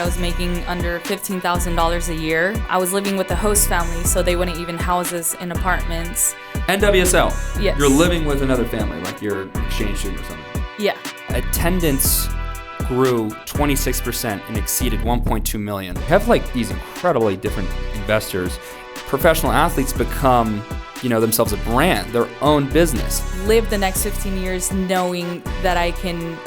was making under $15,000 a year. I was living with the host family, so they wouldn't even house us in apartments. NWSL? Yes. You're living with another family, like you're an exchange student or something? Yeah. Attendance grew 26% and exceeded 1.2 million. They have like these incredibly different investors. Professional athletes become, themselves a brand, their own business. Live the next 15 years knowing that I can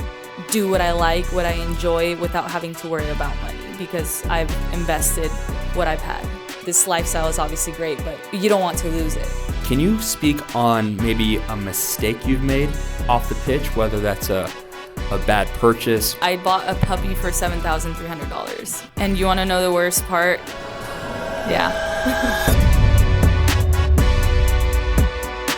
do what I like, what I enjoy, without having to worry about money, because I've invested what I've had. This lifestyle is obviously great, but you don't want to lose it. Can you speak on maybe a mistake you've made off the pitch, whether that's a bad purchase? I bought a puppy for $7,300. And you want to know the worst part? Yeah.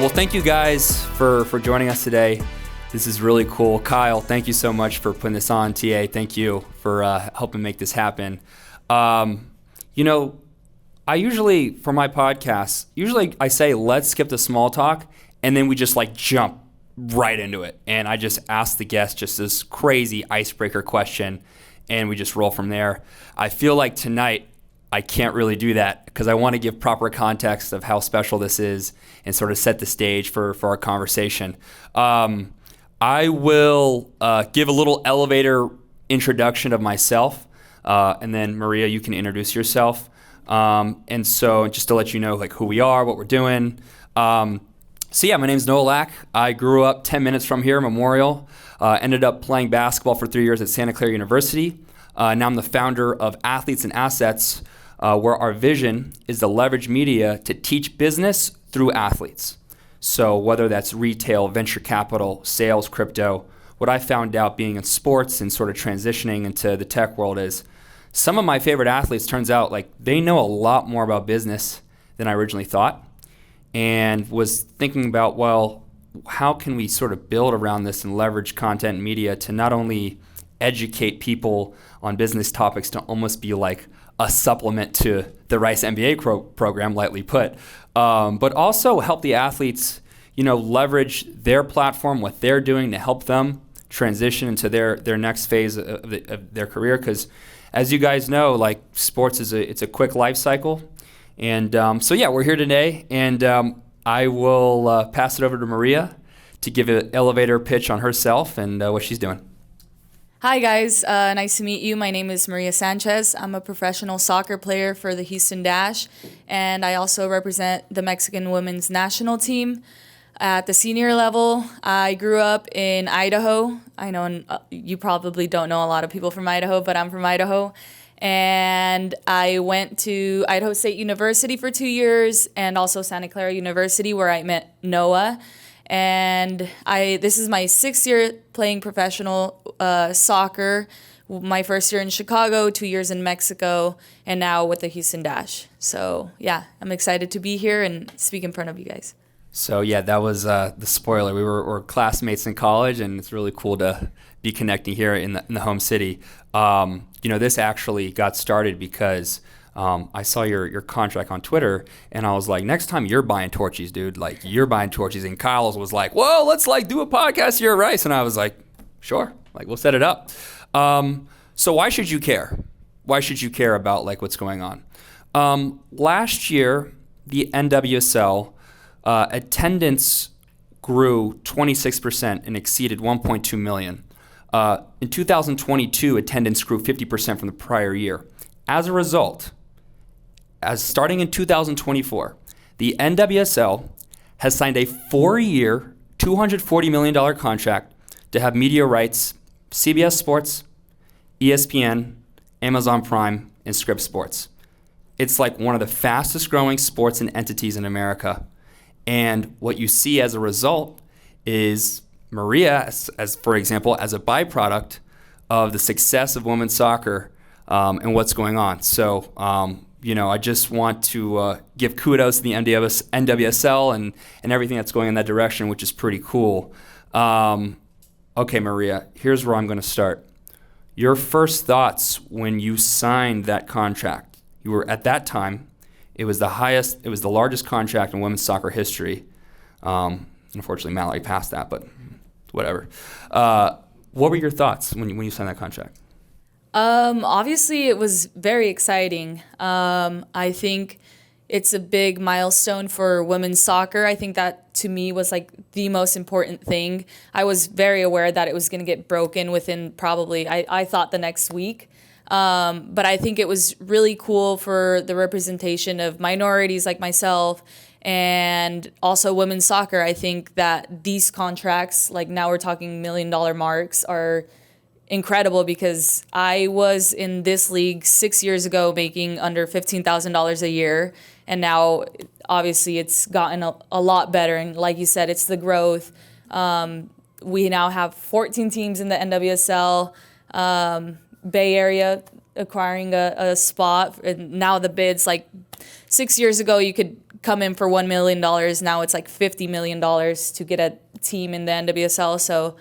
Well, thank you guys for joining us today. This is really cool. Kyle, thank you so much for putting this on. TA, thank you for helping make this happen. I usually, for my podcast, I say, let's skip the small talk, and then we just jump right into it. And I just ask the guest just this crazy icebreaker question, and we just roll from there. I feel like tonight I can't really do that because I want to give proper context of how special this is and sort of set the stage for our conversation. I will give a little elevator introduction of myself, and then Maria, you can introduce yourself. And so just to let you know who we are, what we're doing. My name's Noah Lack. I grew up 10 minutes from here, Memorial. Ended up playing basketball for 3 years at Santa Clara University. Now I'm the founder of Athletes and Assets, where our vision is to leverage media to teach business through athletes. So whether that's retail, venture capital, sales, crypto, what I found out being in sports and sort of transitioning into the tech world is some of my favorite athletes, turns out they know a lot more about business than I originally thought, and was thinking about, well, how can we sort of build around this and leverage content and media to not only educate people on business topics to almost be like a supplement to the Rice MBA program, lightly put, but also help the athletes, leverage their platform, what they're doing to help them transition into their next phase of their career. Because as you guys know, sports it's a quick life cycle. And we're here today, and I will pass it over to Maria to give an elevator pitch on herself and what she's doing. Hi guys, nice to meet you. My name is Maria Sanchez. I'm a professional soccer player for the Houston Dash, and I also represent the Mexican women's national team at the senior level. I grew up in Idaho. I know you probably don't know a lot of people from Idaho, but I'm from Idaho. And I went to Idaho State University for 2 years, and also Santa Clara University, where I met Noah. And this is my 6th year playing professional soccer. My first year in Chicago, 2 years in Mexico, and now with the Houston Dash. So yeah, I'm excited to be here and speak in front of you guys. So yeah, that was the spoiler. We're classmates in college, and it's really cool to be connecting here in the home city. This actually got started because I saw your contract on Twitter, and I was like, next time you're buying torchies, dude, you're buying torchies. And Kyle's was like, whoa, let's do a podcast here at Rice. And I was like, sure, we'll set it up. So why should you care? Why should you care about what's going on? Last year, the NWSL attendance grew 26% and exceeded 1.2 million. In 2022, attendance grew 50% from the prior year. As a result, starting in 2024, the NWSL has signed a 4-year, $240 million contract to have media rights, CBS Sports, ESPN, Amazon Prime, and Scripps Sports. It's one of the fastest growing sports and entities in America. And what you see as a result is Maria, as for example, as a byproduct of the success of women's soccer and what's going on. So, I just want to give kudos to the NWSL and everything that's going in that direction, which is pretty cool. Okay, Maria, here's where I'm going to start. Your first thoughts when you signed that contract. You were, at that time, it was the largest contract in women's soccer history. Unfortunately, Mallory passed that, but whatever. What were your thoughts when you signed that contract? Obviously, it was very exciting. I think it's a big milestone for women's soccer. I think that to me was like the most important thing. I was very aware that it was going to get broken within probably, I thought the next week. But I think it was really cool for the representation of minorities like myself and also women's soccer. I think that these contracts, like now we're talking $1 million marks, are incredible because I was in this league 6 years ago making under $15,000 a year. And now obviously it's gotten a lot better. And like you said, it's the growth. We now have 14 teams in the NWSL. Bay Area acquiring a spot, and now the bids, like 6 years ago you could come in for $1 million. Now it's like $50 million to get a team in the NWSL. So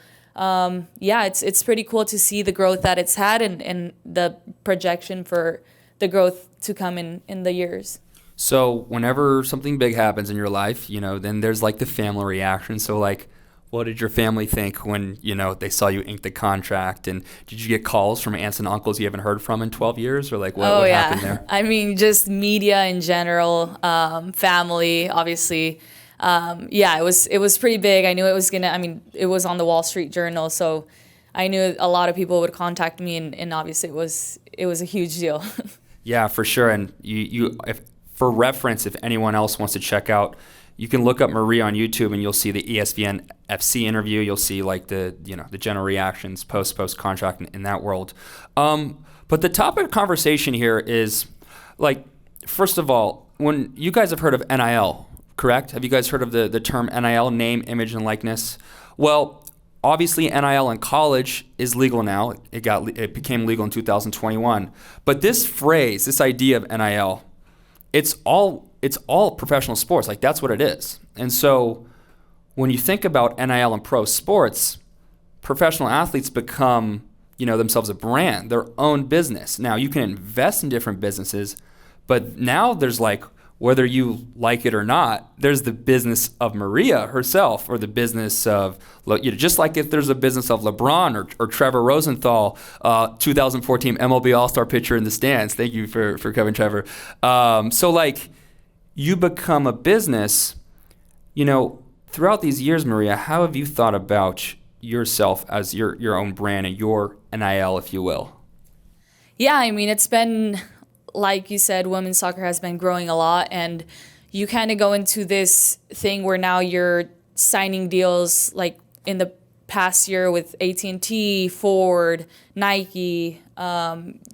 yeah, it's pretty cool to see the growth that it's had and the projection for the growth to come in the years. So whenever something big happens in your life, then there's like the family reaction. So like, what did your family think when, they saw you ink the contract? And did you get calls from aunts and uncles you haven't heard from in 12 years? Or like what happened there? I mean, just media in general, family, obviously. Yeah, it was pretty big. I knew it was it was on the Wall Street Journal. So I knew a lot of people would contact me, and obviously it was a huge deal. Yeah, for sure. And for reference, if anyone else wants to check out, you can look up Maria on YouTube and you'll see the ESPN FC interview. You'll see like the general reactions post contract in that world. But the topic of conversation here is like, first of all, when you guys have heard of NIL, correct? Have you guys heard of the term NIL, name, image, and likeness? Well, obviously NIL in college is legal now. It became legal in 2021. But this phrase, this idea of NIL, it's all professional sports. Like that's what it is. And so when you think about NIL and pro sports, professional athletes become, themselves a brand, their own business. Now you can invest in different businesses, but now there's like, whether you like it or not, there's the business of Maria herself, or the business of, just like if there's a business of LeBron or Trevor Rosenthal, 2014 MLB All-Star pitcher in the stands. Thank you for covering Trevor. So like, you become a business, throughout these years, Maria, how have you thought about yourself as your own brand and your NIL, if you will? Yeah, I mean, it's been, like you said, women's soccer has been growing a lot, and you kind of go into this thing where now you're signing deals like in the past year with AT&T, Ford, Nike.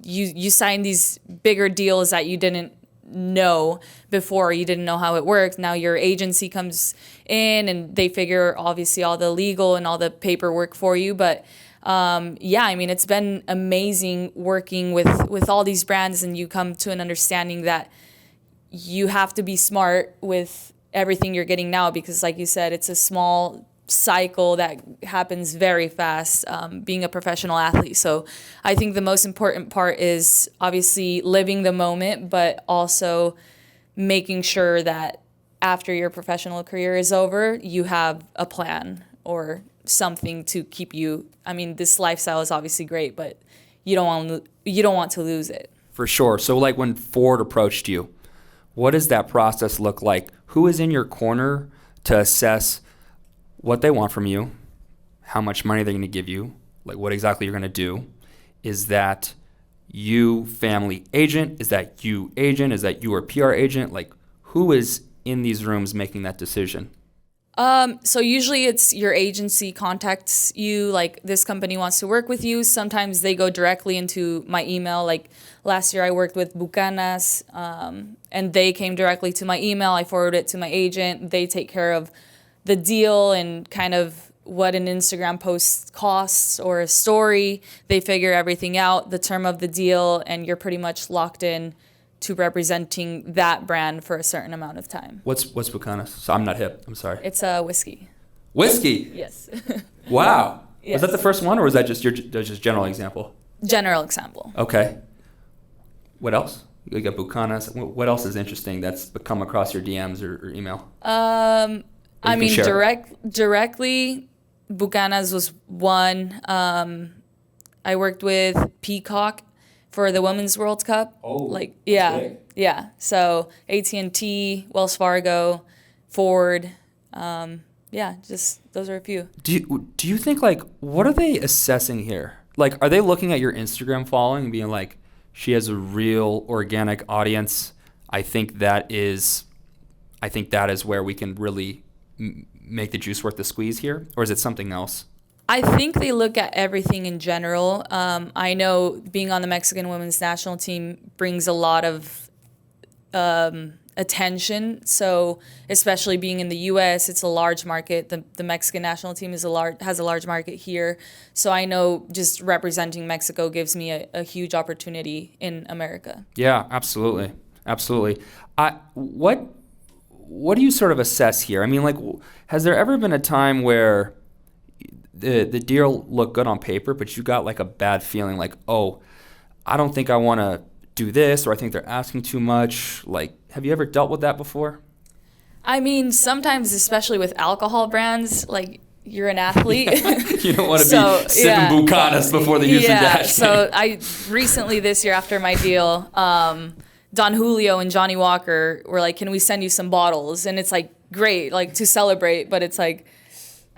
You sign these bigger deals that you didn't know before. You didn't know how it worked. Now your agency comes in and they figure obviously all the legal and all the paperwork for you. But yeah, I mean, it's been amazing working with all these brands, and you come to an understanding that you have to be smart with everything you're getting now, because like you said, it's a small cycle that happens very fast, being a professional athlete. So I think the most important part is obviously living the moment, but also making sure that after your professional career is over, you have a plan or something to keep you. I mean, this lifestyle is obviously great, but you don't want to lose it. For sure. So like when Ford approached you, what does that process look like? Who is in your corner to assess what they want from you, how much money they're going to give you, like what exactly you're going to do? Is that you family agent? Is that you agent? Is that you or PR agent? Like who is in these rooms making that decision? So usually it's your agency contacts you, like this company wants to work with you. Sometimes they go directly into my email. Like last year I worked with Bucanas, and they came directly to my email. I forwarded it to my agent. They take care of the deal and kind of what an Instagram post costs or a story. They figure everything out, the term of the deal, and you're pretty much locked in to representing that brand for a certain amount of time. What's Bucanas? So I'm not hip. I'm sorry. It's a whiskey. Whiskey? Yes. Wow. Yes. Was that the first one, or was that just your general example? General example. Okay. What else? You got Bucanas. What else is interesting that's come across your DMs or email? I mean, directly, Bucanas was one. I worked with Peacock. for the Women's World Cup. Oh, like that's yeah, big. yeah. So AT&T, Wells Fargo, Ford, yeah, just those are a few. Do you think, like, what are they assessing here? Like, are they looking at your Instagram following and being like, she has a real organic audience? I think that is where we can really make the juice worth the squeeze here, or is it something else? I think they look at everything in general. I know being on the Mexican women's national team brings a lot of attention. So especially being in the U.S., it's a large market. The Mexican national team has a large market here. So I know just representing Mexico gives me a huge opportunity in America. Yeah, absolutely, absolutely. What do you sort of assess here? I mean, like, has there ever been a time where the deal looked good on paper, but you got like a bad feeling, like, oh, I don't think I want to do this, or I think they're asking too much? Like, have you ever dealt with that before? I mean, sometimes, especially with alcohol brands, like you're an athlete. You don't want to be sipping Bucanas before the Houston Dash. So I recently this year after my deal, Don Julio and Johnny Walker were like, "Can we send you some bottles?" And it's like great, like to celebrate, but it's like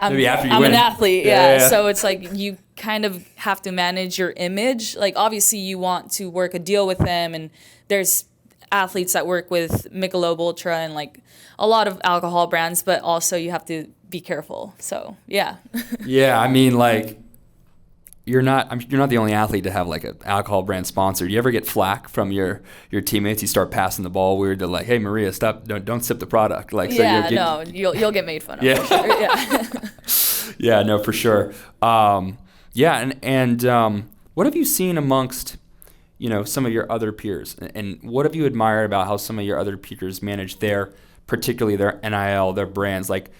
I'm an athlete, yeah. So it's like you kind of have to manage your image. Like obviously you want to work a deal with them, and there's athletes that work with Michelob Ultra and like a lot of alcohol brands, but also you have to be careful. So yeah. Yeah, I mean, like, you're not the only athlete to have like an alcohol brand sponsor. Do you ever get flack from your teammates? You start passing the ball weird. They're like, "Hey, Maria, stop! Don't sip the product." Like, so no, you'll get made fun of. Yeah, for sure. Yeah. Yeah, no, for sure. Yeah, and what have you seen amongst some of your other peers, and what have you admired about how some of your other peers manage particularly their NIL, their brands? Like,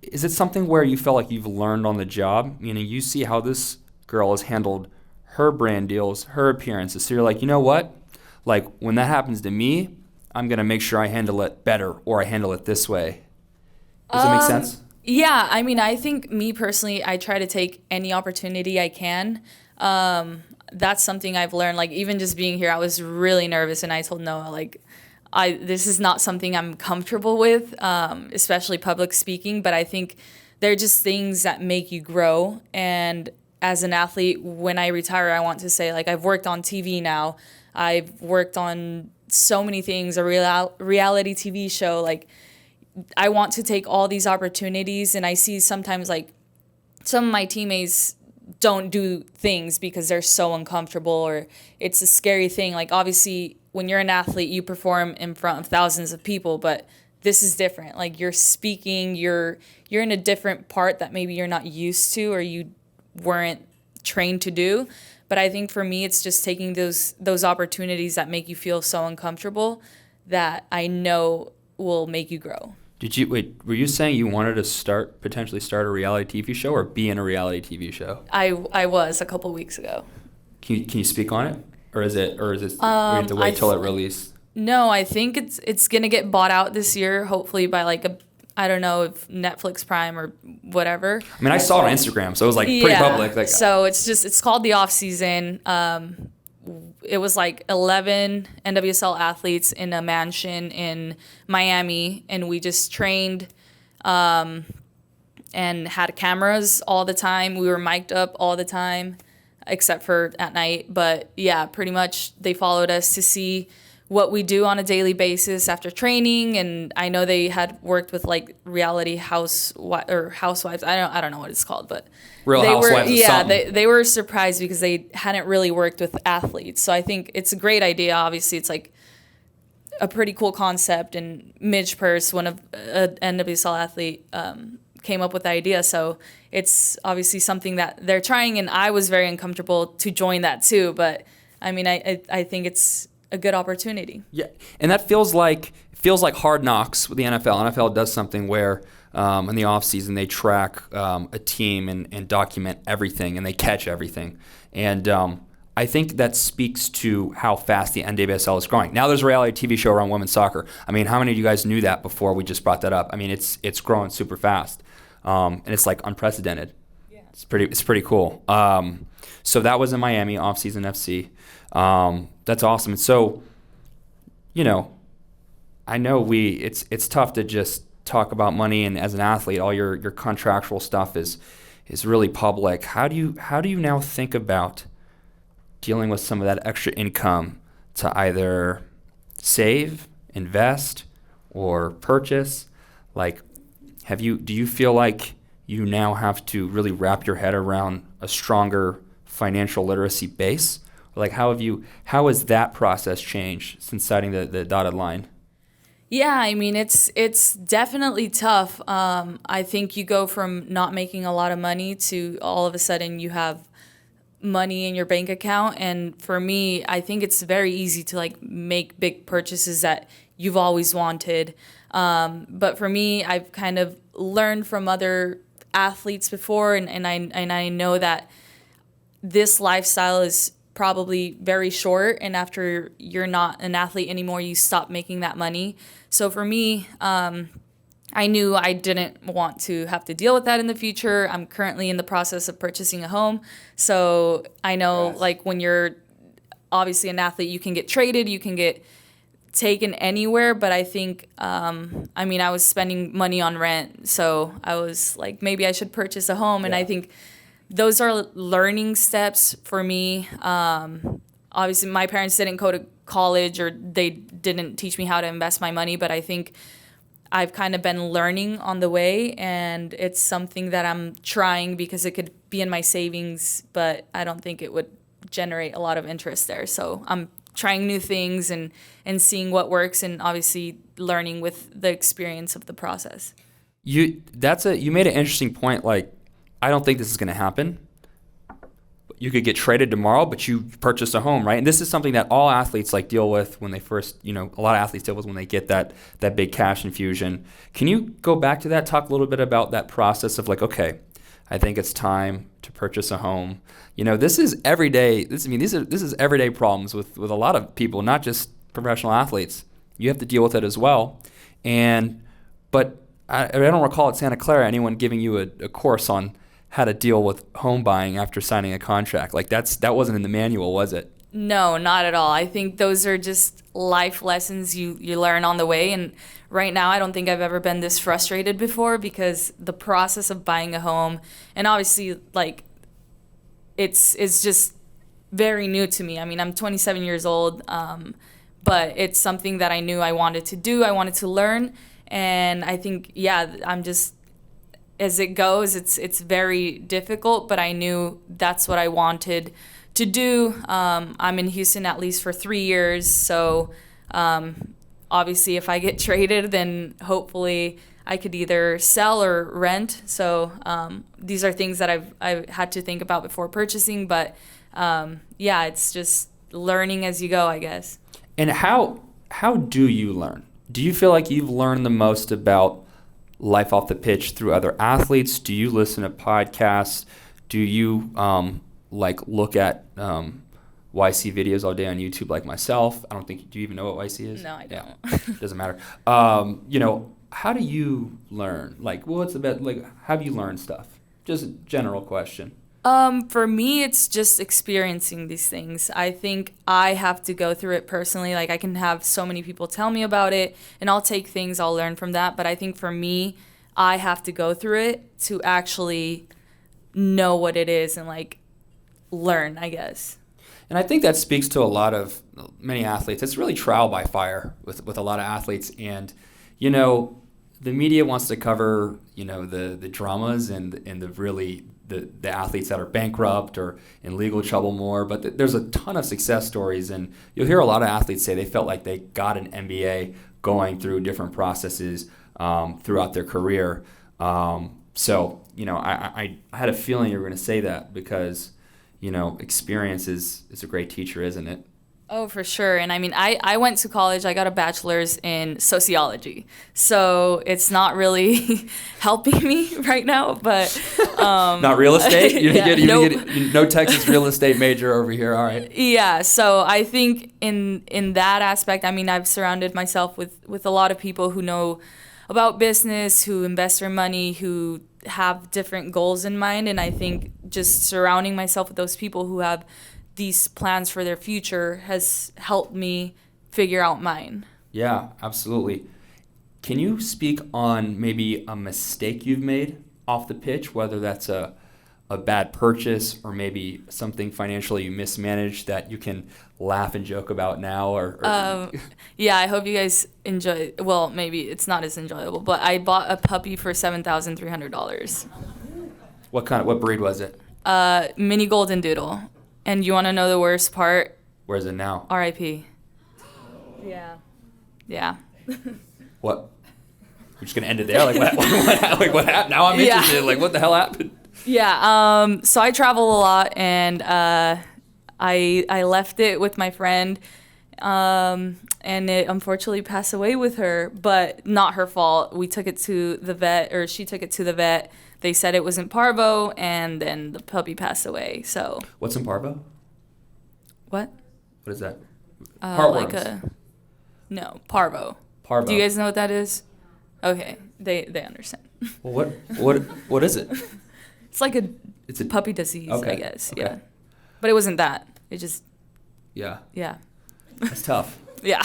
is it something where you felt like you've learned on the job? Meaning you see how this girl has handled her brand deals, her appearances. So you're like, you know what? Like, when that happens to me, I'm going to make sure I handle it better, or I handle it this way. Does that make sense? Yeah, I mean, I think me personally, I try to take any opportunity I can. That's something I've learned. Like, even just being here, I was really nervous, and I told Noah, like, this is not something I'm comfortable with, especially public speaking, but I think they're just things that make you grow. And as an athlete, when I retire, I want to say, like, I've worked on TV now. I've worked on so many things, a reality TV show. Like, I want to take all these opportunities, and I see sometimes, like, some of my teammates don't do things because they're so uncomfortable, or it's a scary thing. Like, obviously, when you're an athlete, you perform in front of thousands of people, but this is different. Like, you're speaking, you're in a different part that maybe you're not used to or you weren't trained to do. But I think for me, it's just taking those opportunities that make you feel so uncomfortable that I know will make you grow. Were you saying you wanted to potentially start a reality TV show or be in a reality TV show? I was a couple weeks ago. Can you speak on it? Or is it we have to wait till it releases? No, I think it's gonna get bought out this year, hopefully by like I don't know if Netflix Prime or whatever. I mean, I saw it on Instagram, so it was like pretty public. Like, so it's called The Off Season. It was like 11 NWSL athletes in a mansion in Miami, and we just trained and had cameras all the time. We were mic'd up all the time, except for at night. But yeah, pretty much they followed us to see what we do on a daily basis after training. And I know they had worked with like reality housewives. I don't know what it's called, but Real Housewives. They were surprised because they hadn't really worked with athletes. So I think it's a great idea. Obviously, it's like a pretty cool concept. And Midge Purse, one of an NWSL athlete, came up with the idea. So it's obviously something that they're trying, and I was very uncomfortable to join that too. But I mean, I think it's a good opportunity. Yeah, and that feels like Hard Knocks with the NFL. NFL does something where in the off season they track a team and document everything, and they catch everything. And I think that speaks to how fast the NWSL is growing. Now there's a reality TV show around women's soccer. I mean, how many of you guys knew that before we just brought that up? I mean, it's growing super fast, and it's like unprecedented. Yeah. It's pretty cool. So that was in Miami, off-season FC. That's awesome. And so, I know it's tough to just talk about money, and as an athlete, all your contractual stuff is really public. How do you now think about dealing with some of that extra income to either save, invest, or purchase? Like, do you feel like you now have to really wrap your head around a stronger financial literacy base? Like, how has that process changed since signing the dotted line? Yeah, I mean, it's definitely tough. I think you go from not making a lot of money to all of a sudden you have money in your bank account. And for me, I think it's very easy to like make big purchases that you've always wanted. But for me, I've kind of learned from other athletes before, and I know that this lifestyle is probably very short, and after you're not an athlete anymore, you stop making that money. So for me, I knew I didn't want to have to deal with that in the future. I'm currently in the process of purchasing a home. So I know, yes, like when you're obviously an athlete, you can get traded, you can get taken anywhere. But I think, I was spending money on rent. So I was like, maybe I should purchase a home. And I think those are learning steps for me. Obviously, my parents didn't go to college, or they didn't teach me how to invest my money, but I think I've kind of been learning on the way, and it's something that I'm trying because it could be in my savings, but I don't think it would generate a lot of interest there. So I'm trying new things and seeing what works, and obviously learning with the experience of the process. You made an interesting point. Like, I don't think this is going to happen. You could get traded tomorrow, but you purchased a home, right? And this is something that all athletes like deal with when they first, a lot of athletes deal with when they get that big cash infusion. Can you go back to that, talk a little bit about that process of like, okay, I think it's time to purchase a home. This is everyday. This is everyday problems with a lot of people, not just professional athletes. You have to deal with it as well. But I don't recall at Santa Clara anyone giving you a course on how to deal with home buying after signing a contract. Like that wasn't in the manual, was it? No, not at all. I think those are just life lessons you learn on the way. And right now, I don't think I've ever been this frustrated before, because the process of buying a home, and obviously, like, it's just very new to me. I mean, I'm 27 years old, but it's something that I knew I wanted to do. I wanted to learn. And I think, I'm just, as it goes, it's very difficult, but I knew that's what I wanted to do. I'm in Houston at least for 3 years, so obviously if I get traded, then hopefully I could either sell or rent. So these are things that I've had to think about before purchasing, but it's just learning as you go, I guess. And how do you learn? Do you feel like you've learned the most about life off the pitch through other athletes? Do you listen to podcasts? Do you look at YC videos all day on YouTube like myself? Do you even know what YC is? No, I don't. Yeah, doesn't matter. How do you learn? Like, what's the best, like, how do you learn stuff? Just a general question. For me, it's just experiencing these things. I think I have to go through it personally. Like, I can have so many people tell me about it, and I'll take things, I'll learn from that. But I think for me, I have to go through it to actually know what it is and, like, learn, I guess. And I think that speaks to many athletes. It's really trial by fire with a lot of athletes. And, the media wants to cover, the dramas and the athletes that are bankrupt or in legal trouble more, but there's a ton of success stories, and you'll hear a lot of athletes say they felt like they got an MBA going through different processes throughout their career. So I had a feeling you were going to say that because experience is a great teacher, isn't it? Oh, for sure. And I mean, I went to college, I got a bachelor's in sociology. So it's not really helping me right now, but... not real estate? You didn't get no Texas real estate major over here, all right. Yeah, so I think in that aspect, I mean, I've surrounded myself with a lot of people who know about business, who invest their money, who have different goals in mind. And I think just surrounding myself with those people who have these plans for their future has helped me figure out mine. Yeah, absolutely. Can you speak on maybe a mistake you've made off the pitch, whether that's a bad purchase or maybe something financially you mismanaged that you can laugh and joke about now? Yeah, I hope you guys enjoy. Well, maybe it's not as enjoyable, but I bought a puppy for $7,300. What breed was it? Mini golden doodle. And you want to know the worst part? Where is it now? R.I.P. Yeah. What? We're just gonna end it there? Like what happened? Now I'm interested. Yeah. Like what the hell happened? Yeah. So I travel a lot, and I left it with my friend, and it unfortunately passed away with her, but not her fault. We took it to the vet, or she took it to the vet. They said it wasn't parvo, and then the puppy passed away. So. What's in parvo? What? What is that? Heartworms. No, parvo. Parvo. Do you guys know what that is? Okay, they understand. Well, what is it? It's like a puppy disease, okay. I guess. Okay. Yeah, but it wasn't that. It just. Yeah. That's tough. Yeah.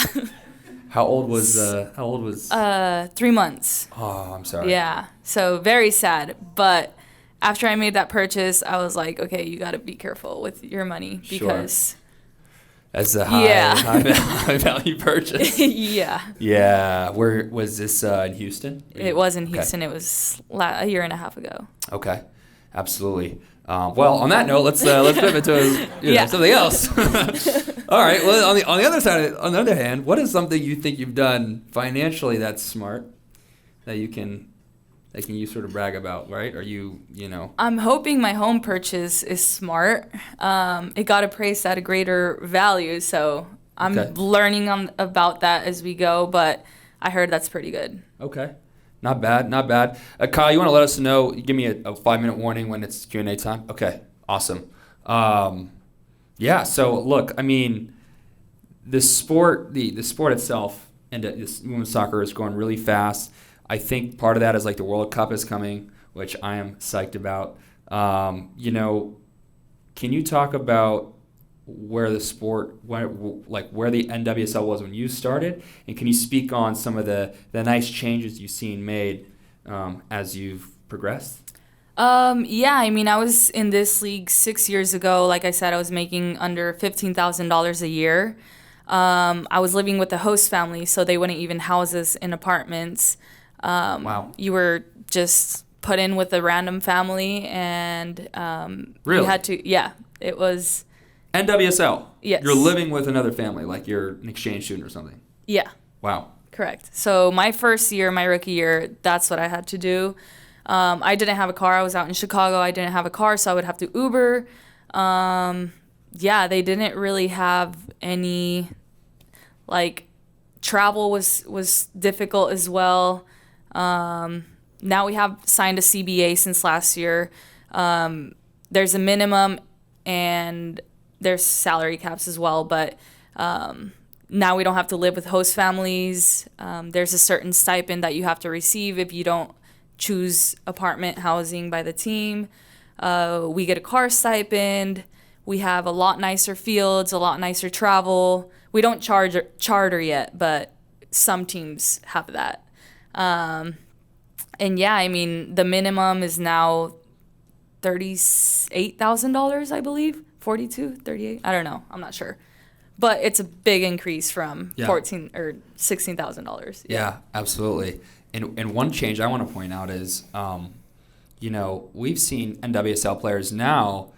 How old was? 3 months. Oh, I'm sorry. Yeah, so very sad. But after I made that purchase, I was like, okay, you got to be careful with your money because. Sure. That's a high value purchase. Yeah. Yeah. Where was this in Houston? It was in Houston. Okay. It was a year and a half ago. Okay, absolutely. Well, on that note, let's pivot to something else. All right. Well, on the other hand, what is something you think you've done financially that's smart that you sort of brag about, right? Or you know? I'm hoping my home purchase is smart. It got appraised at a greater value, so I'm learning about that as we go. But I heard that's pretty good. Okay. Not bad. Kyle, you want to let us know? Give me a 5-minute warning when it's Q&A time. Okay, awesome. Yeah. So look, I mean, the sport itself and this women's soccer is going really fast. I think part of that is like the World Cup is coming, which I am psyched about. Can you talk about where the sport, where the NWSL was when you started, and can you speak on some of the nice changes you've seen made as you've progressed? Yeah, I mean, I was in this league 6 years ago. Like I said, I was making under $15,000 a year. I was living with the host family, so they wouldn't even house us in apartments. Wow. You were just put in with a random family, and really? You had to. Yeah, it was. NWSL. Yes. You're living with another family, like you're an exchange student or something. Yeah. Wow. Correct. So my first year, my rookie year, that's what I had to do. I didn't have a car. I was out in Chicago. I didn't have a car, so I would have to Uber. Yeah, they didn't really have any, travel was difficult as well. Now we have signed a CBA since last year. There's a minimum and there's salary caps as well, but now we don't have to live with host families. There's a certain stipend that you have to receive if you don't choose apartment housing by the team. We get a car stipend. We have a lot nicer fields, a lot nicer travel. We don't charter yet, but some teams have that. And yeah, I mean, the minimum is now $38,000, I believe. 42, 38, I don't know. I'm not sure. But it's a big increase from $14,000 or $16,000. Yeah, absolutely. And one change I want to point out is, we've seen NWSL players now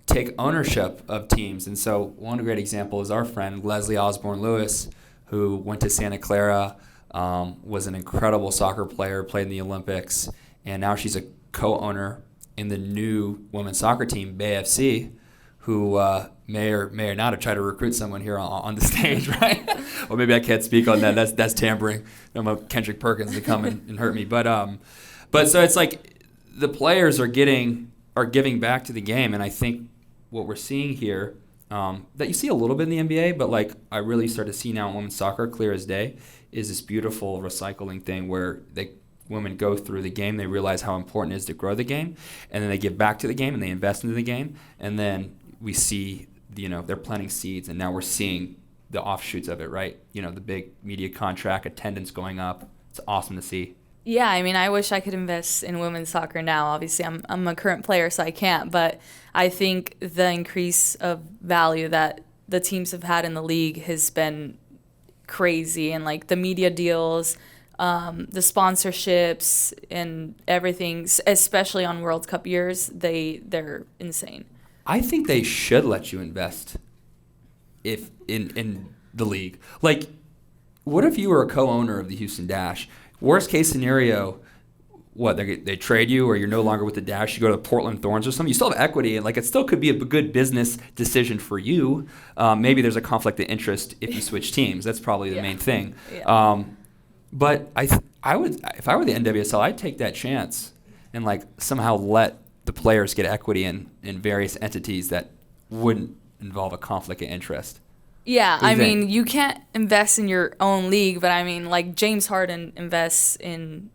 take ownership of teams. And so one great example is our friend Leslie Osborne Lewis, who went to Santa Clara, was an incredible soccer player, played in the Olympics, and now she's a co-owner in the new women's soccer team, Bay FC, who may or not have tried to recruit someone here on the stage, right? Or maybe I can't speak on that. That's tampering. I'm a Kendrick Perkins to come and hurt me. But so it's like the players are giving back to the game, and I think what we're seeing here that you see a little bit in the NBA, but like I really start to see now in women's soccer, clear as day, is this beautiful recycling thing where women go through the game, they realize how important it is to grow the game, and then they give back to the game and they invest into the game, and then we see, they're planting seeds, and now we're seeing the offshoots of it, right? The big media contract, attendance going up. It's awesome to see. Yeah, I mean, I wish I could invest in women's soccer now. Obviously, I'm a current player, so I can't. But I think the increase of value that the teams have had in the league has been crazy. And, like, the media deals, the sponsorships, and everything, especially on World Cup years, they're insane. I think they should let you invest if in the league. Like, what if you were a co-owner of the Houston Dash? Worst case scenario, what, they trade you or you're no longer with the Dash, you go to the Portland Thorns or something, you still have equity, and like it still could be a good business decision for you. Maybe there's a conflict of interest if you switch teams. That's probably the main thing. Yeah. But I would, if I were the NWSL, I'd take that chance and like somehow let the players get equity in various entities that wouldn't involve a conflict of interest. Yeah, I mean, you can't invest in your own league, but I mean, like James Harden invests in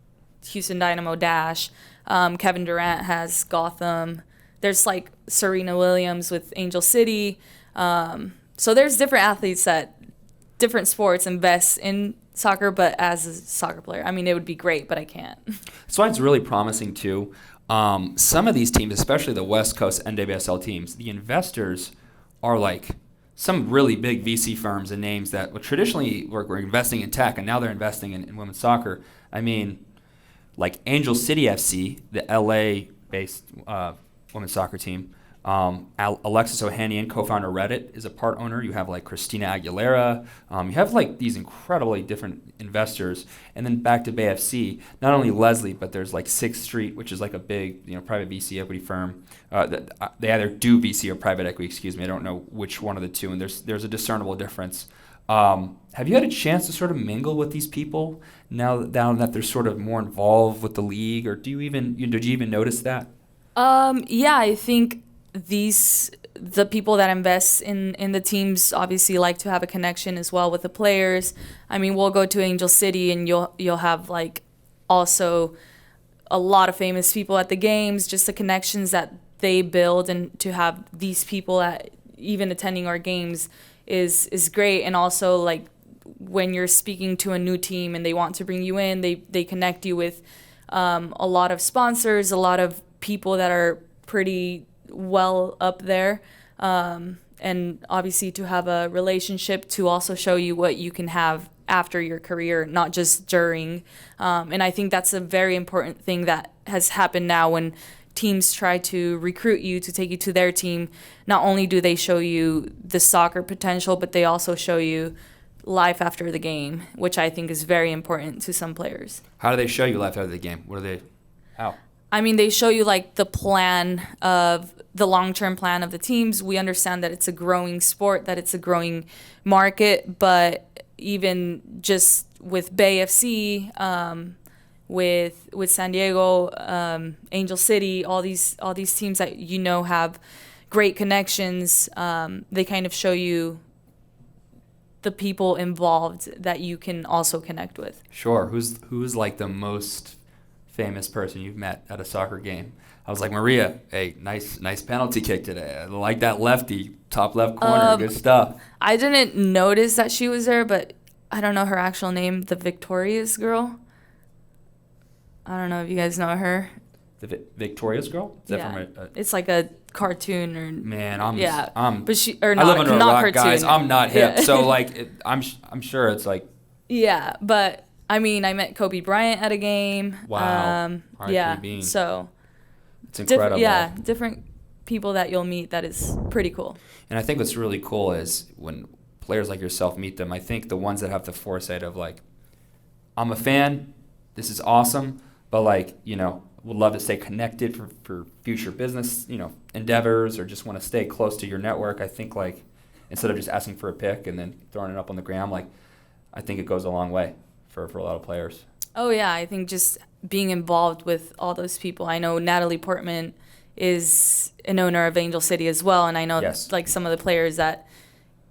Houston Dynamo Dash. Kevin Durant has Gotham. There's like Serena Williams with Angel City. So there's different athletes that different sports invest in soccer, but as a soccer player, I mean, it would be great, but I can't. So it's really promising too. Some of these teams, especially the West Coast NWSL teams, the investors are like some really big VC firms and names that traditionally were investing in tech, and now they're investing in women's soccer. I mean, like Angel City FC, the LA-based women's soccer team. Alexis Ohanian, co-founder of Reddit, is a part owner. You have like Christina Aguilera. You have like these incredibly different investors. And then back to Bay FC, not only Leslie, but there's like Sixth Street, which is like a big private VC equity firm. They either do VC or private equity, excuse me. I don't know which one of the two, and there's a discernible difference. Have you had a chance to sort of mingle with these people now that they're sort of more involved with the league, or did you even notice that? Yeah, I think the people that invest in the teams obviously like to have a connection as well with the players. I mean, we'll go to Angel City and you'll have like also a lot of famous people at the games, just the connections that they build, and to have these people at even attending our games is great. And also like when you're speaking to a new team and they want to bring you in, they connect you with a lot of sponsors, a lot of people that are pretty well up there, and obviously to have a relationship to also show you what you can have after your career, not just during. And I think that's a very important thing that has happened now when teams try to recruit you to take you to their team. Not only do they show you the soccer potential, but they also show you life after the game, which I think is very important to some players. How do they show you life after the game? How? I mean, they show you like the plan of the long-term plan of the teams. We understand that it's a growing sport, that it's a growing market, but even just with Bay FC, with San Diego, Angel City, all these teams that have great connections, they kind of show you the people involved that you can also connect with. Sure. Who's like the most famous person you've met at a soccer game? I was like, Maria, hey, nice penalty kick today. I like that lefty, top left corner, good stuff. I didn't notice that she was there, but I don't know her actual name, the Victorious girl. I don't know if you guys know her. The Victorious girl? Is yeah. That from it's like a cartoon or man, but she or not, I live under not a rock, cartoon. guys. I'm not hip, yeah. so like I'm sure it's like. Yeah, but I mean, I met Kobe Bryant at a game. Wow. Yeah. Bean. So. It's incredible. Different people that you'll meet. That is pretty cool. And I think what's really cool is when players like yourself meet them, I think the ones that have the foresight of like, I'm a fan, this is awesome, but like, would love to stay connected for future business, endeavors, or just want to stay close to your network. I think like instead of just asking for a pick and then throwing it up on the gram, like I think it goes a long way for a lot of players. Oh yeah, I think just being involved with all those people. I know Natalie Portman is an owner of Angel City as well, and I know Yes. like some of the players that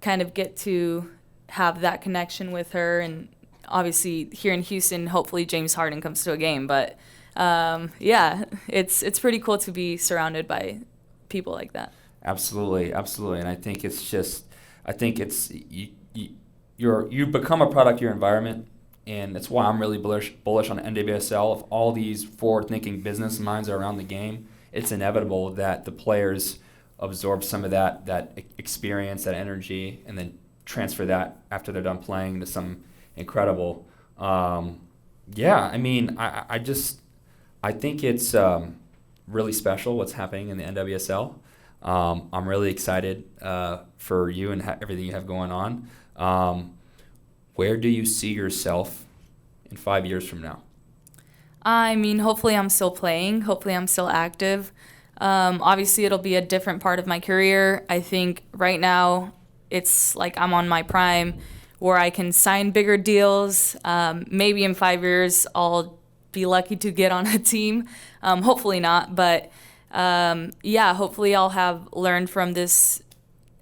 kind of get to have that connection with her. And obviously here in Houston, hopefully James Harden comes to a game. But yeah, it's pretty cool to be surrounded by people like that. Absolutely, absolutely. And I think you become a product of your environment, and that's why I'm really bullish on NWSL. If all these forward-thinking business minds are around the game, it's inevitable that the players absorb some of that experience, that energy, and then transfer that after they're done playing to some incredible. Yeah, I mean, I think it's really special what's happening in the NWSL. I'm really excited for you and everything you have going on. Where do you see yourself in 5 years from now? I mean, hopefully I'm still playing. Hopefully I'm still active. Obviously, it'll be a different part of my career. I think right now it's like I'm on my prime where I can sign bigger deals. Maybe in 5 years I'll be lucky to get on a team. Hopefully not, but yeah, hopefully I'll have learned from this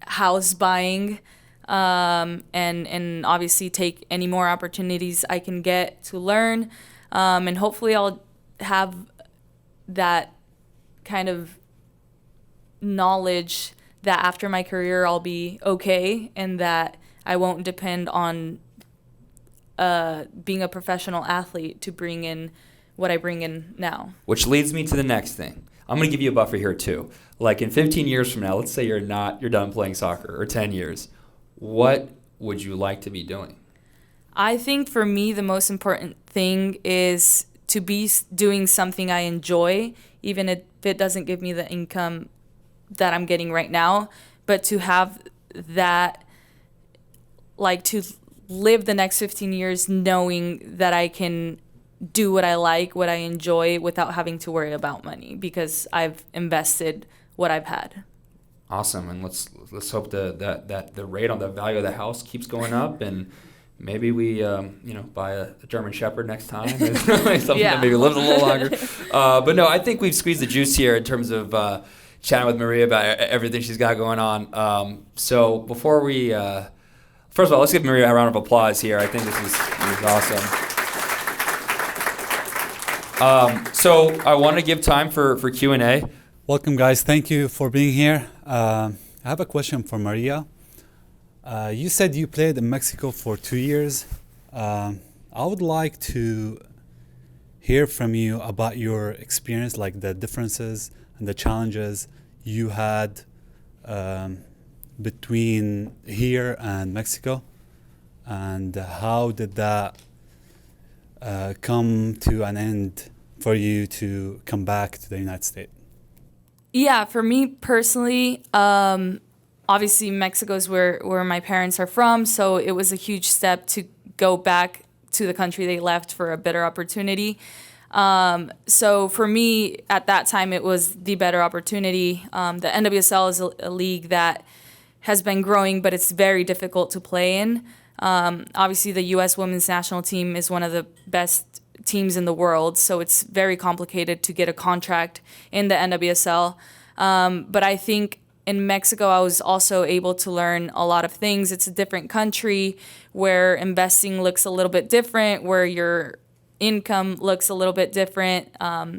house buying, and obviously take any more opportunities I can get to learn. And hopefully I'll have that kind of knowledge that after my career I'll be okay, and that I won't depend on being a professional athlete to bring in what I bring in now. Which leads me to the next thing. I'm going to give you a buffer here too. Like in 15 years from now, let's say you're done playing soccer, or 10 years. What would you like to be doing? I think for me the most important thing is to be doing something I enjoy, even if it doesn't give me the income that I'm getting right now, but to have that, like to live the next 15 years knowing that I can do what I like, what I enjoy, without having to worry about money, because I've invested what I've had. Awesome, and let's hope that the rate on the value of the house keeps going up, and maybe we buy a German Shepherd next time, something Yeah. that maybe lives a little longer. But no, I think we've squeezed the juice here in terms of chatting with Maria about everything she's got going on. So before we, first of all, let's give Maria a round of applause here. I think this is awesome. So I want to give time for Q&A. Welcome, guys. Thank you for being here. I have a question for Maria. You said you played in Mexico for 2 years. I would like to hear from you about your experience, like the differences and the challenges you had between here and Mexico, and how did that come to an end for you to come back to the United States? Yeah, for me personally, obviously Mexico is where my parents are from, so it was a huge step to go back to the country they left for a better opportunity. So for me, at that time, it was the better opportunity. The NWSL is a league that has been growing, but it's very difficult to play in. Obviously, the U.S. women's national team is one of the best teams in the world, so it's very complicated to get a contract in the NWSL. But I think in Mexico, I was also able to learn a lot of things. It's a different country where investing looks a little bit different, where your income looks a little bit different.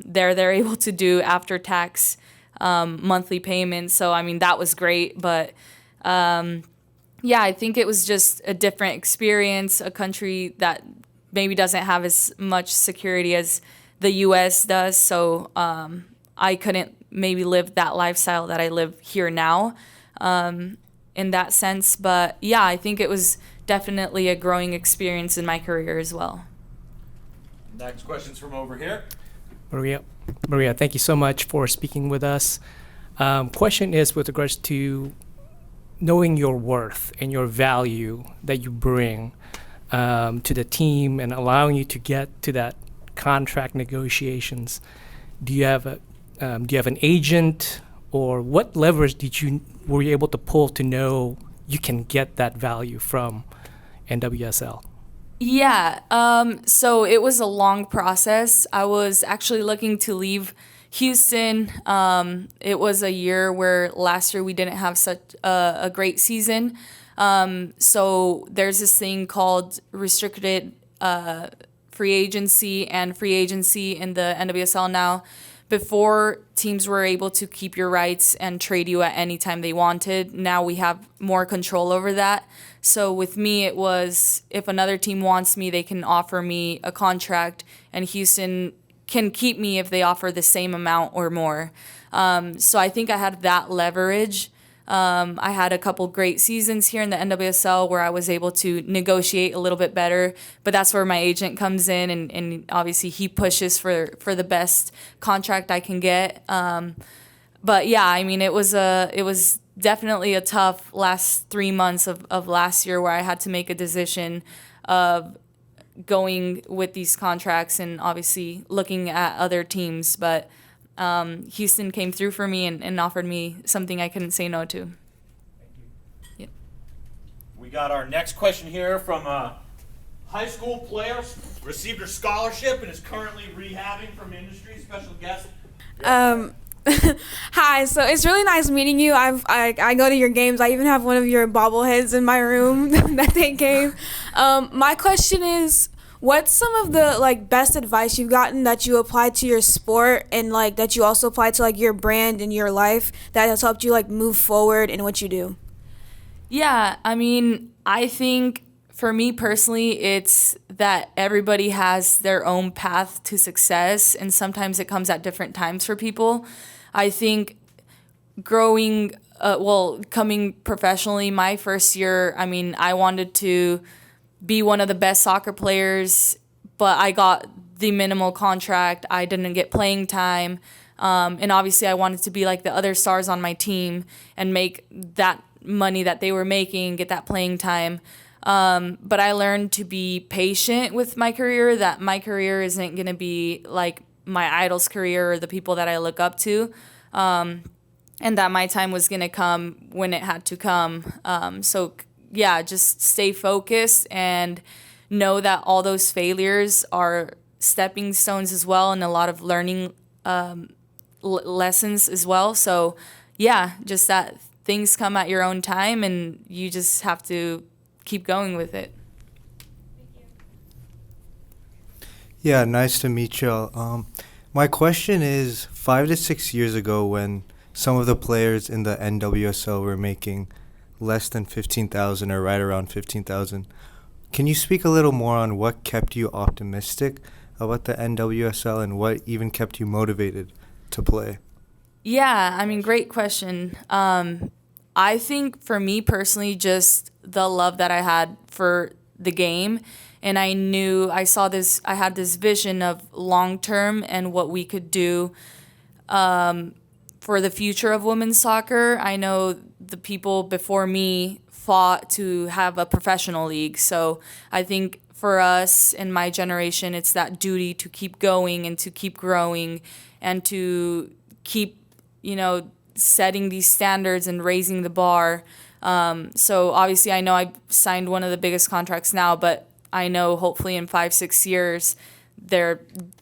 They're able to do after-tax monthly payments. So, I mean, that was great. But, yeah, I think it was just a different experience, a country that maybe doesn't have as much security as the U.S. does. So I couldn't maybe live that lifestyle that I live here now in that sense. But, yeah, I think it was definitely a growing experience in my career as well. Next question's from over here. Maria, thank you so much for speaking with us. Question is with regards to knowing your worth and your value that you bring to the team and allowing you to get to that contract negotiations. Do you have an agent, or what levers were you able to pull to know you can get that value from NWSL? Yeah, so it was a long process. I was actually looking to leave Houston, it was a year where last year we didn't have such a great season. So there's this thing called restricted free agency and free agency in the NWSL now. Before, teams were able to keep your rights and trade you at any time they wanted. Now we have more control over that. So with me, it was if another team wants me, they can offer me a contract, and Houston can keep me if they offer the same amount or more. So I think I had that leverage. I had a couple great seasons here in the NWSL where I was able to negotiate a little bit better, but that's where my agent comes in, and obviously he pushes for the best contract I can get. But yeah, I mean, it was definitely a tough last 3 months of last year where I had to make a decision of going with these contracts and obviously looking at other teams, but Houston came through for me and offered me something I couldn't say no to. Yeah. We got our next question here from a high school player, received her scholarship and is currently rehabbing from industry. Special guest. Hi, so it's really nice meeting you. I go to your games. I even have one of your bobbleheads in my room that they gave. My question is, what's some of the best advice you've gotten that you applied to your sport and that you also applied to your brand and your life that has helped you move forward in what you do? Yeah, I mean, I think for me personally, it's that everybody has their own path to success, and sometimes it comes at different times for people. I think coming professionally, my first year, I mean, I wanted to be one of the best soccer players, but I got the minimal contract. I didn't get playing time. And obviously I wanted to be like the other stars on my team and make that money that they were making, get that playing time. But I learned to be patient with my career, that my career isn't going to be like my idol's career or the people that I look up to. And that my time was going to come when it had to come. So yeah, just stay focused and know that all those failures are stepping stones as well, and a lot of learning lessons as well. So yeah, just that things come at your own time and you just have to keep going with it. Yeah, nice to meet y'all. My question is, 5 to 6 years ago when some of the players in the NWSL were making less than 15,000 or right around 15,000, can you speak a little more on what kept you optimistic about the NWSL and what even kept you motivated to play? Yeah, I mean, great question. I think for me personally, just the love that I had for the game, and I had this vision of long term and what we could do for the future of women's soccer. I know the people before me fought to have a professional league, so I think for us in my generation, it's that duty to keep going and to keep growing and to keep, setting these standards and raising the bar. So obviously I know I've signed one of the biggest contracts now, but I know hopefully in 5-6 years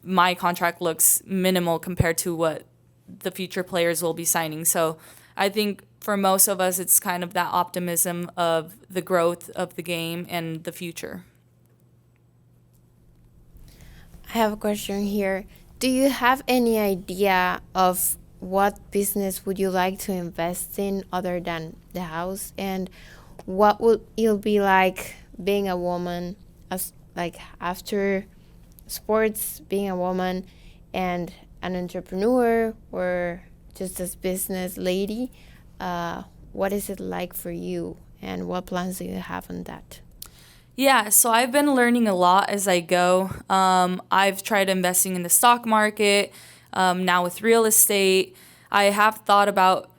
my contract looks minimal compared to what the future players will be signing. So I think for most of us, it's kind of that optimism of the growth of the game and the future. I have a question here. Do you have any idea of what business would you like to invest in other than the house? And what would it be like being a woman, after sports, being a woman and an entrepreneur or just as business lady? What is it like for you and what plans do you have on that? Yeah, so I've been learning a lot as I go. I've tried investing in the stock market, now with real estate. I have thought about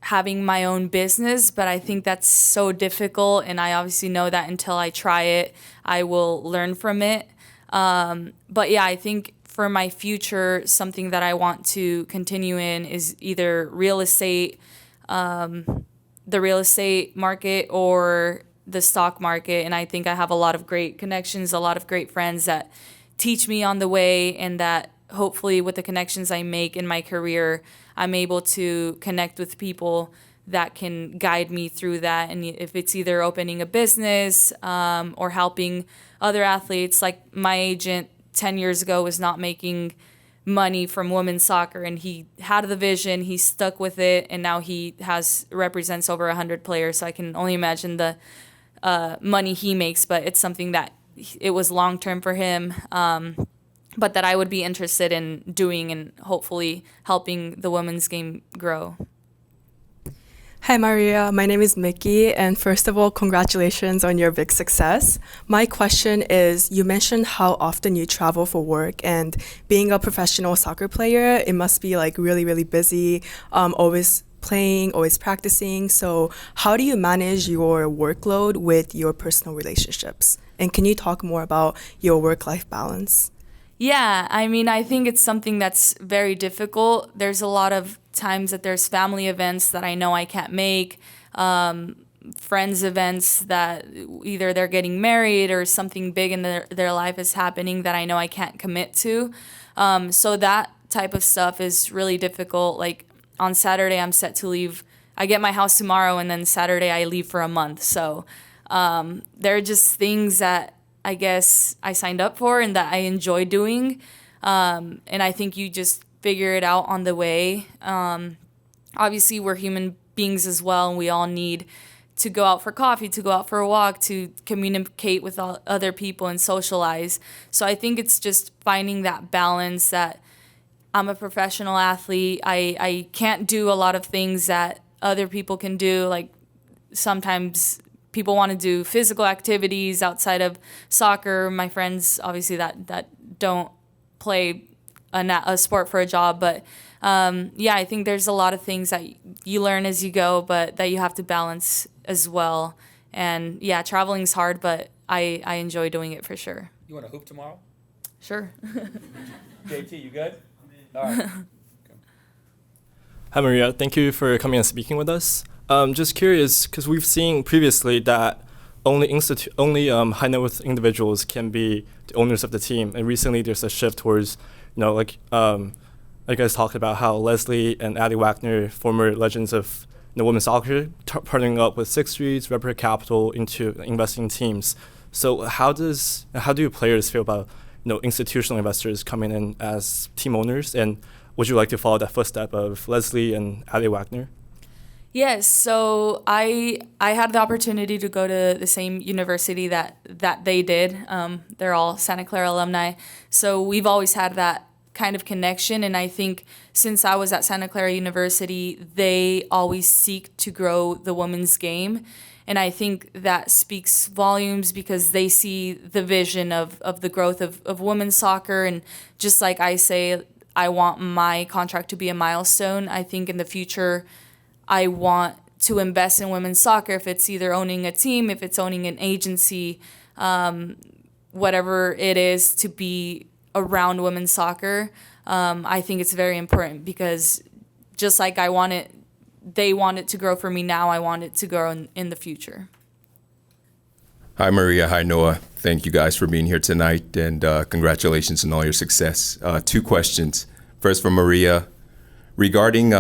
having my own business, but I think that's so difficult, and I obviously know that until I try it, I will learn from it. But yeah, I think for my future, something that I want to continue in is either real estate, the real estate market, or the stock market. And I think I have a lot of great connections, a lot of great friends that teach me on the way, and that hopefully with the connections I make in my career, I'm able to connect with people that can guide me through that. And if it's either opening a business or helping other athletes, like my agent 10 years ago was not making money from women's soccer, and he had the vision, he stuck with it, and now he represents over 100 players. So I can only imagine the money he makes, but it's something that it was long term for him, but that I would be interested in doing and hopefully helping the women's game grow. Hi, Maria. My name is Mickey, and first of all, congratulations on your big success. My question is, you mentioned how often you travel for work, and being a professional soccer player, it must be like really, really busy, always playing, always practicing. So how do you manage your workload with your personal relationships? And can you talk more about your work-life balance? Yeah, I mean, I think it's something that's very difficult. There's a lot of times that there's family events that I know I can't make, friends events that either they're getting married or something big in their life is happening that I know I can't commit to. So that type of stuff is really difficult. Like on Saturday, I'm set to leave. I get my house tomorrow, and then Saturday I leave for a month. So there are just things that I guess I signed up for and that I enjoy doing. And I think you just figure it out on the way. Obviously, we're human beings as well, and we all need to go out for coffee, to go out for a walk, to communicate with other people and socialize. So I think it's just finding that balance that I'm a professional athlete. I can't do a lot of things that other people can do. Like sometimes people want to do physical activities outside of soccer. My friends, obviously, that don't play a sport for a job. But yeah, I think there's a lot of things that you learn as you go, but that you have to balance as well. And yeah, traveling's hard, but I enjoy doing it for sure. You want to hoop tomorrow? Sure. JT, you good? All right. Hi, Maria. Thank you for coming and speaking with us. Just curious, because we've seen previously that only high net worth individuals can be the owners of the team, and recently there's a shift towards, like you guys talked about how Leslie and Addie Wagner, former legends of women's soccer, partnering up with Sixth Street's Repre Capital into investing in teams. So how do players feel about institutional investors coming in as team owners, and would you like to follow that footstep of Leslie and Addie Wagner? Yes, so I had the opportunity to go to the same university that they did. They're all Santa Clara alumni. So we've always had that kind of connection. And I think since I was at Santa Clara University, they always seek to grow the women's game. And I think that speaks volumes because they see the vision of the growth of women's soccer. And just like I say, I want my contract to be a milestone. I think in the future, I want to invest in women's soccer, if it's either owning a team, if it's owning an agency, whatever it is to be around women's soccer. I think it's very important because just like they want it to grow for me now, I want it to grow in the future. Hi, Maria. Hi, Noah. Thank you guys for being here tonight, and congratulations on all your success. 2 questions. First for Maria. Regarding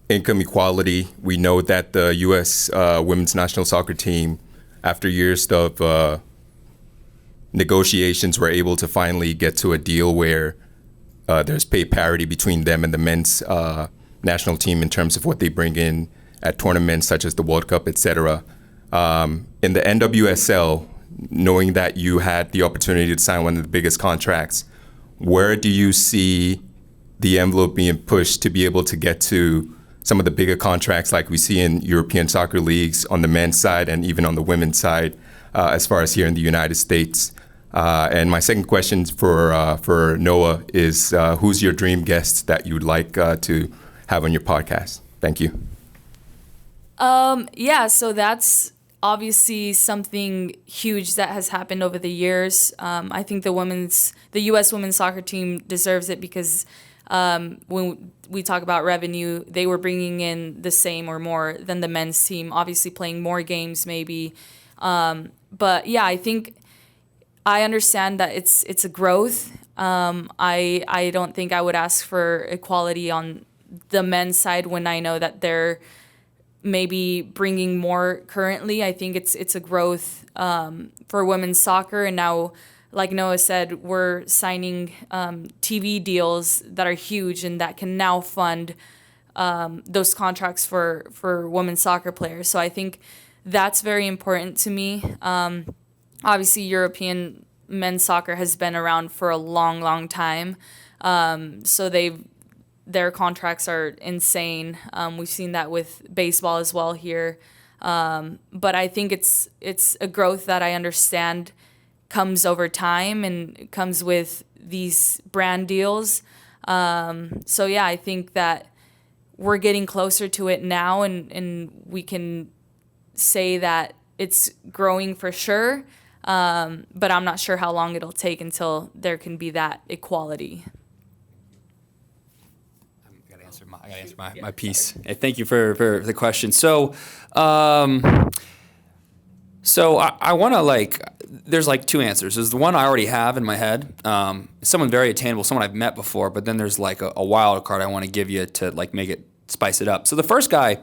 income equality, we know that the U.S. women's national soccer team, after years of negotiations, were able to finally get to a deal where there's pay parity between them and the men's national team in terms of what they bring in at tournaments such as the World Cup, etc. In the NWSL, knowing that you had the opportunity to sign one of the biggest contracts, where do you see the envelope being pushed to be able to get to some of the bigger contracts like we see in European soccer leagues on the men's side and even on the women's side, as far as here in the United States? And my second question for Noah is, who's your dream guest that you'd like to have on your podcast? Thank you. Yeah, so that's obviously something huge that has happened over the years. I think the U.S. women's soccer team deserves it because when we talk about revenue, they were bringing in the same or more than the men's team, obviously playing more games maybe. But yeah, I think I understand that it's a growth. I don't think I would ask for equality on the men's side when I know that they're maybe bringing more currently. I think it's a growth for women's soccer, and now, like Noah said, we're signing TV deals that are huge and that can now fund those contracts for women's soccer players. So I think that's very important to me. Obviously, European men's soccer has been around for a long, long time. So their contracts are insane. We've seen that with baseball as well here. But I think it's a growth that I understand comes over time and comes with these brand deals. So yeah, I think that we're getting closer to it now, and we can say that it's growing for sure. But I'm not sure how long it'll take until there can be that equality. I gotta answer my piece. Hey, thank you for the question. So, I want to there's two answers. There's the one I already have in my head. Someone very attainable, someone I've met before, but then there's a wild card I want to give you to make it spice it up. So the first guy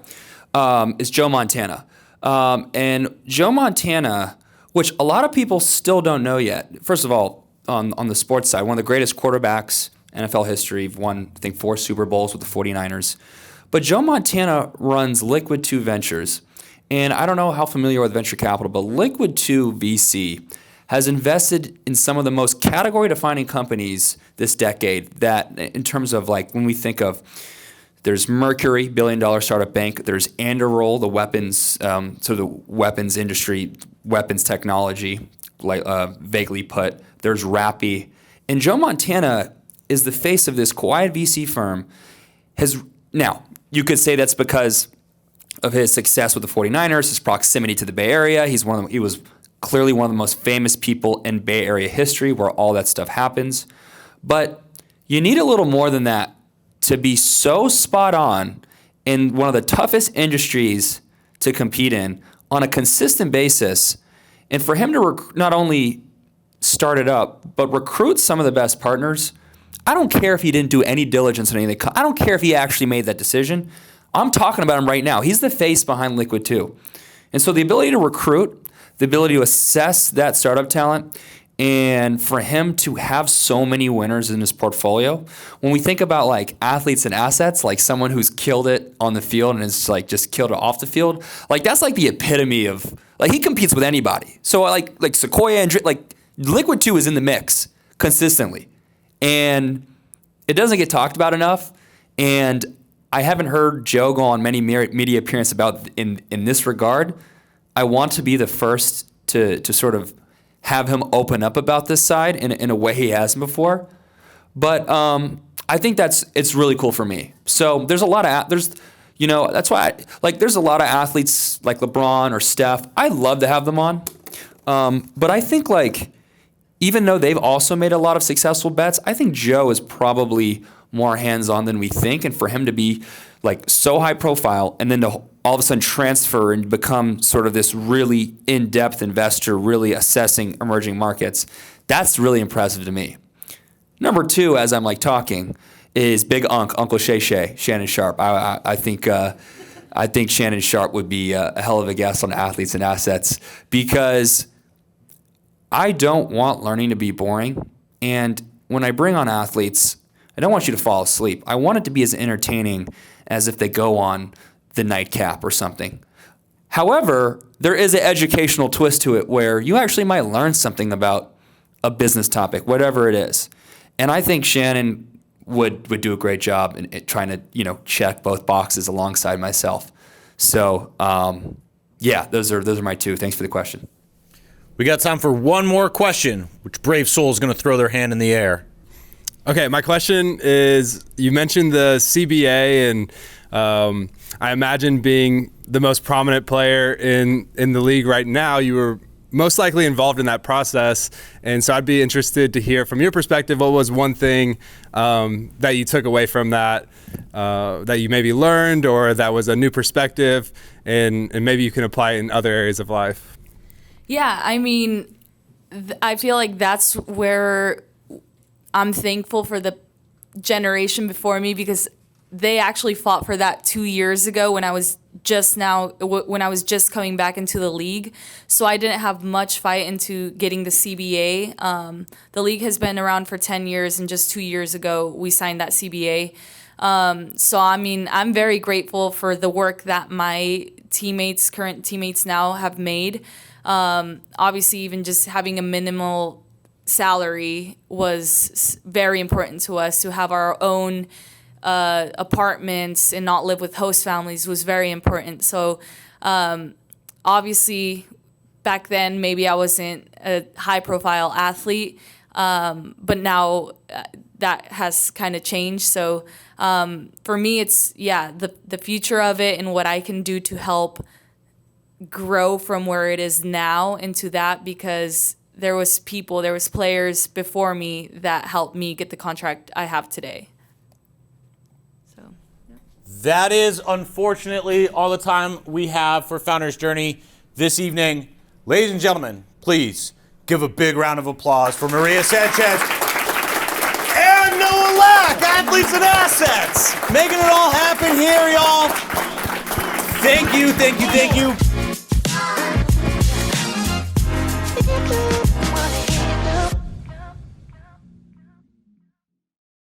is Joe Montana. And Joe Montana, which a lot of people still don't know yet. First of all, on the sports side, one of the greatest quarterbacks in NFL history, won, I think, 4 Super Bowls with the 49ers. But Joe Montana runs Liquid 2 Ventures. And I don't know how familiar you are with venture capital, but Liquid 2 VC has invested in some of the most category-defining companies this decade that, in terms of when we think of, there's Mercury, billion-dollar startup bank. There's Anduril, the weapons, the weapons industry, weapons technology, vaguely put. There's Rappi. And Joe Montana is the face of this quiet VC firm. Now, you could say that's because of his success with the 49ers, his proximity to the Bay Area. He was clearly one of the most famous people in Bay Area history where all that stuff happens. But you need a little more than that to be so spot on in one of the toughest industries to compete in on a consistent basis, and for him to not only start it up, but recruit some of the best partners. I don't care if he didn't do any diligence on anything. I don't care if he actually made that decision. I'm talking about him right now. He's the face behind Liquid 2. And so the ability to recruit, the ability to assess that startup talent, and for him to have so many winners in his portfolio, when we think about athletes and assets, someone who's killed it on the field and is just killed it off the field, that's the epitome of, he competes with anybody. So like Sequoia and Liquid 2 is in the mix consistently. And it doesn't get talked about enough. And I haven't heard Joe go on many media appearances about in this regard. I want to be the first to sort of have him open up about this side in a way he hasn't before. But I think it's really cool for me. So there's a lot of that's why there's a lot of athletes like LeBron or Steph. I'd love to have them on. But I think even though they've also made a lot of successful bets, I think Joe is probably more hands-on than we think. And for him to be so high profile and then to all of a sudden transfer and become sort of this really in-depth investor, really assessing emerging markets, that's really impressive to me. Number 2, as I'm talking, is Big Uncle Shay Shay, Shannon Sharp. I think Shannon Sharp would be a hell of a guest on Athletes and Assets, because I don't want learning to be boring. And when I bring on athletes, I don't want you to fall asleep. I want it to be as entertaining as if they go on the nightcap or something. However, there is an educational twist to it where you actually might learn something about a business topic, whatever it is. And I think Shannon would do a great job in trying to check both boxes alongside myself. So those are my 2. Thanks for the question. We got time for one more question. Which brave soul is going to throw their hand in the air? Okay, my question is, you mentioned the CBA, and I imagine being the most prominent player in the league right now, you were most likely involved in that process. And so I'd be interested to hear from your perspective, what was one thing that you took away from that you maybe learned, or that was a new perspective, and maybe you can apply it in other areas of life? Yeah, I mean, I feel like that's where I'm thankful for the generation before me because they actually fought for that 2 years ago when I was just coming back into the league. So I didn't have much fight into getting the CBA. The league has been around for 10 years, and just 2 years ago we signed that CBA. So I mean, I'm very grateful for the work that my current teammates now have made. Obviously, even just having a minimal salary was very important to us. To have our own apartments and not live with host families was very important. So obviously, back then maybe I wasn't a high-profile athlete, but now that has kind of changed. So for me, it's the future of it and what I can do to help grow from where it is now into that, because there was players before me that helped me get the contract I have today. So that is unfortunately all the time we have for Founders Journey this evening. Ladies and gentlemen, please give a big round of applause for Maria Sanchez and Noah Lack, Athletes and Assets, making it all happen here, y'all. Thank you, thank you, thank you.